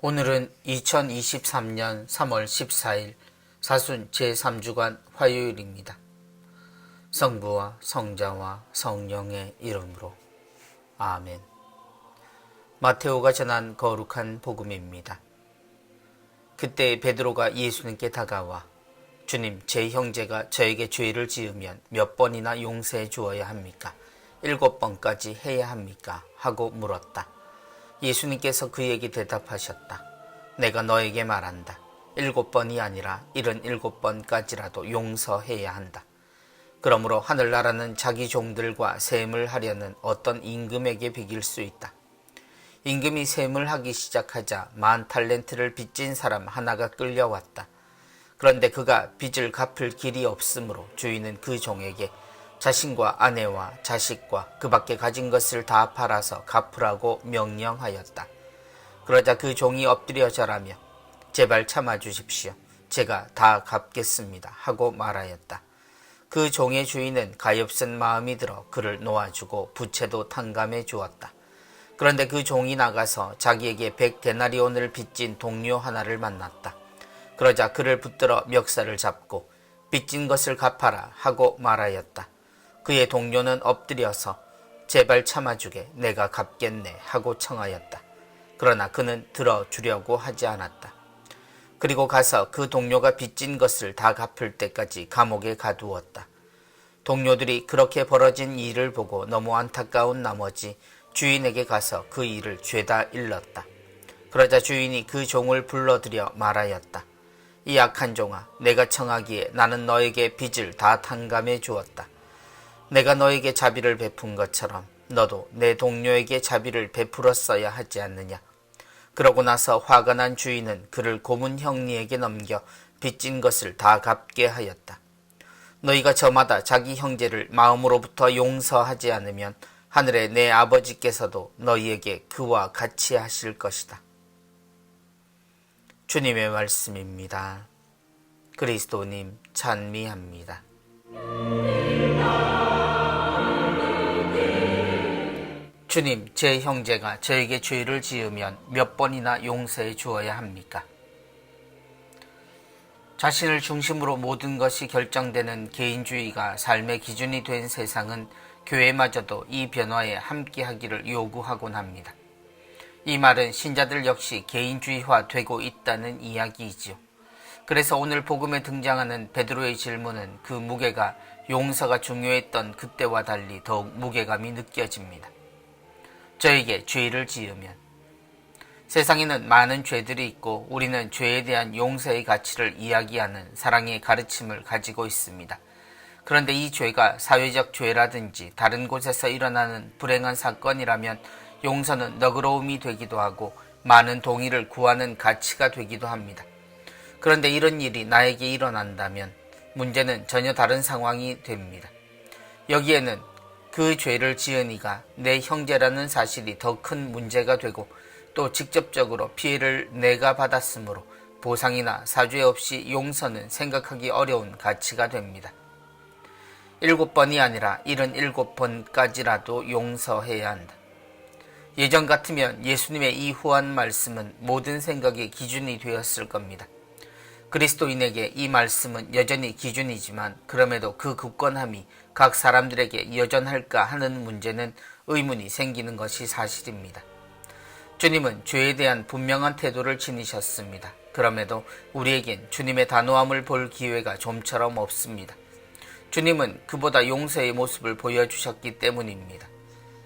오늘은 2023년 3월 14일 사순 제3주간 화요일입니다. 성부와 성자와 성령의 이름으로 아멘. 마테오가 전한 거룩한 복음입니다. 그때 베드로가 예수님께 다가와 주님, 제 형제가 저에게 죄를 지으면 몇 번이나 용서해 주어야 합니까? 7번까지 해야 합니까? 하고 물었다. 예수님께서 그에게 대답하셨다. 내가 너에게 말한다. 7번이 아니라 77번까지라도 용서해야 한다. 그러므로 하늘나라는 자기 종들과 셈을 하려는 어떤 임금에게 비길 수 있다. 임금이 셈을 하기 시작하자 10,000달란트를 빚진 사람 하나가 끌려왔다. 그런데 그가 빚을 갚을 길이 없으므로 주인은 그 종에게 자신과 아내와 자식과 그 밖에 가진 것을 다 팔아서 갚으라고 명령하였다. 그러자 그 종이 엎드려 절하며 제발 참아주십시오. 제가 다 갚겠습니다. 하고 말하였다. 그 종의 주인은 가엾은 마음이 들어 그를 놓아주고 부채도 탕감해 주었다. 그런데 그 종이 나가서 자기에게 100데나리온을 빚진 동료 하나를 만났다. 그러자 그를 붙들어 멱살을 잡고 빚진 것을 갚아라 하고 말하였다. 그의 동료는 엎드려서 제발 참아주게, 내가 갚겠네 하고 청하였다. 그러나 그는 들어주려고 하지 않았다. 그리고 가서 그 동료가 빚진 것을 다 갚을 때까지 감옥에 가두었다. 동료들이 그렇게 벌어진 일을 보고 너무 안타까운 나머지 주인에게 가서 그 일을 죄다 일렀다. 그러자 주인이 그 종을 불러들여 말하였다. 이 악한 종아, 내가 청하기에 나는 너에게 빚을 다 탕감해 주었다. 내가 너에게 자비를 베푼 것처럼 너도 내 동료에게 자비를 베풀었어야 하지 않느냐. 그러고 나서 화가 난 주인은 그를 고문 형리에게 넘겨 빚진 것을 다 갚게 하였다. 너희가 저마다 자기 형제를 마음으로부터 용서하지 않으면 하늘의 내 아버지께서도 너희에게 그와 같이 하실 것이다. 주님의 말씀입니다. 그리스도님 찬미합니다. 주님, 제 형제가 저에게 죄를 지으면 몇 번이나 용서해 주어야 합니까? 자신을 중심으로 모든 것이 결정되는 개인주의가 삶의 기준이 된 세상은 교회마저도 이 변화에 함께하기를 요구하곤 합니다. 이 말은 신자들 역시 개인주의화되고 있다는 이야기이지요. 그래서 오늘 복음에 등장하는 베드로의 질문은 그 무게가 용서가 중요했던 그때와 달리 더욱 무게감이 느껴집니다. 저에게 죄를 지으면. 세상에는 많은 죄들이 있고 우리는 죄에 대한 용서의 가치를 이야기하는 사랑의 가르침을 가지고 있습니다. 그런데 이 죄가 사회적 죄라든지 다른 곳에서 일어나는 불행한 사건이라면 용서는 너그러움이 되기도 하고 많은 동의를 구하는 가치가 되기도 합니다. 그런데 이런 일이 나에게 일어난다면 문제는 전혀 다른 상황이 됩니다. 여기에는 그 죄를 지은 이가 내 형제라는 사실이 더 큰 문제가 되고 또 직접적으로 피해를 내가 받았으므로 보상이나 사죄 없이 용서는 생각하기 어려운 가치가 됩니다. 7번이 아니라 77번까지라도 용서해야 한다. 예전 같으면 예수님의 이 후한 말씀은 모든 생각의 기준이 되었을 겁니다. 그리스도인에게 이 말씀은 여전히 기준이지만 그럼에도 그 굳건함이 각 사람들에게 여전할까 하는 문제는 의문이 생기는 것이 사실입니다. 주님은 죄에 대한 분명한 태도를 지니셨습니다. 그럼에도 우리에겐 주님의 단호함을 볼 기회가 좀처럼 없습니다. 주님은 그보다 용서의 모습을 보여주셨기 때문입니다.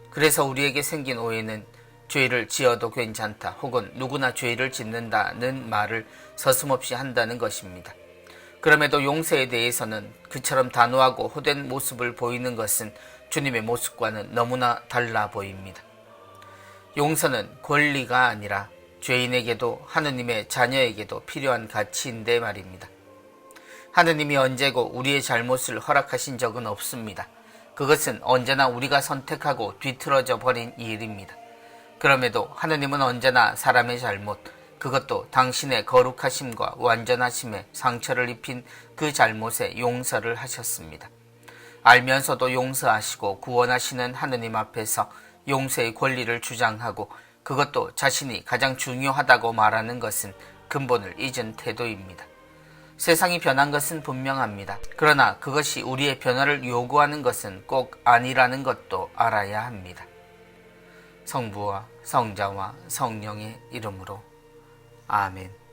그래서 우리에게 생긴 오해는 죄를 지어도 괜찮다 혹은 누구나 죄를 짓는다는 말을 서슴없이 한다는 것입니다. 그럼에도 용서에 대해서는 그처럼 단호하고 호된 모습을 보이는 것은 주님의 모습과는 너무나 달라 보입니다. 용서는 권리가 아니라 죄인에게도 하느님의 자녀에게도 필요한 가치인데 말입니다. 하느님이 언제고 우리의 잘못을 허락하신 적은 없습니다. 그것은 언제나 우리가 선택하고 뒤틀어져 버린 일입니다. 그럼에도 하느님은 언제나 사람의 잘못, 그것도 당신의 거룩하심과 완전하심에 상처를 입힌 그 잘못에 용서를 하셨습니다. 알면서도 용서하시고 구원하시는 하느님 앞에서 용서의 권리를 주장하고 그것도 자신이 가장 중요하다고 말하는 것은 근본을 잊은 태도입니다. 세상이 변한 것은 분명합니다. 그러나 그것이 우리의 변화를 요구하는 것은 꼭 아니라는 것도 알아야 합니다. 성부와 성자와 성령의 이름으로 아멘.